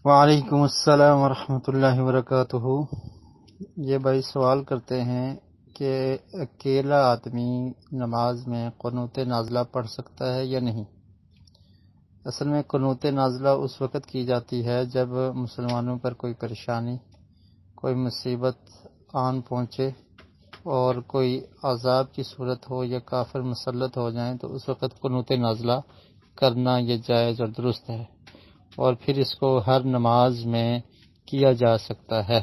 وعلیکم السلام ورحمۃ اللہ وبرکاتہ۔ یہ بھائی سوال کرتے ہیں کہ اکیلا آدمی نماز میں قنوت نازلہ پڑھ سکتا ہے یا نہیں۔ اصل میں قنوت نازلہ اس وقت کی جاتی ہے جب مسلمانوں پر کوئی پریشانی، کوئی مصیبت آن پہنچے اور کوئی عذاب کی صورت ہو یا کافر مسلط ہو جائیں، تو اس وقت قنوت نازلہ کرنا یہ جائز اور درست ہے، اور پھر اس کو ہر نماز میں کیا جا سکتا ہے۔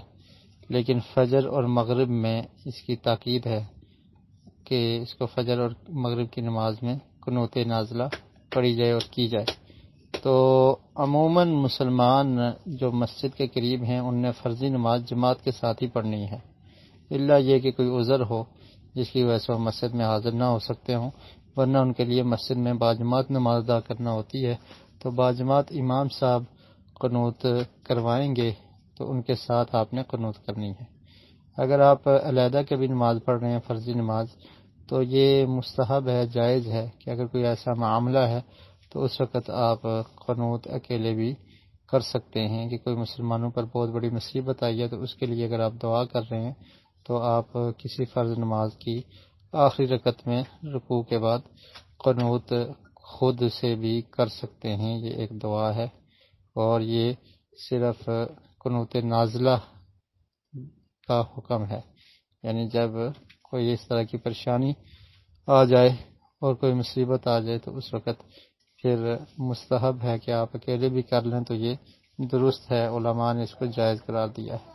لیکن فجر اور مغرب میں اس کی تاکید ہے کہ اس کو فجر اور مغرب کی نماز میں قنوت نازلہ پڑھی جائے اور کی جائے۔ تو عموماً مسلمان جو مسجد کے قریب ہیں ان نے فرضی نماز جماعت کے ساتھ ہی پڑھنی ہے، الا یہ کہ کوئی عذر ہو جس کی وجہ سے وہ مسجد میں حاضر نہ ہو سکتے ہوں، ورنہ ان کے لیے مسجد میں باجماعت نماز ادا کرنا ہوتی ہے۔ تو باجماعت امام صاحب قنوت کروائیں گے تو ان کے ساتھ آپ نے قنوت کرنی ہے۔ اگر آپ علیحدہ کے بھی نماز پڑھ رہے ہیں فرضی نماز، تو یہ مستحب ہے، جائز ہے کہ اگر کوئی ایسا معاملہ ہے تو اس وقت آپ قنوت اکیلے بھی کر سکتے ہیں کہ کوئی مسلمانوں پر بہت بڑی مصیبت آئی ہے، تو اس کے لیے اگر آپ دعا کر رہے ہیں تو آپ کسی فرض نماز کی آخری رکعت میں رکوع کے بعد قنوت خود سے بھی کر سکتے ہیں۔ یہ ایک دعا ہے، اور یہ صرف قنوت نازلہ کا حکم ہے، یعنی جب کوئی اس طرح کی پریشانی آ جائے اور کوئی مصیبت آ جائے تو اس وقت پھر مستحب ہے کہ آپ اکیلے بھی کر لیں، تو یہ درست ہے، علماء نے اس کو جائز قرار دیا ہے۔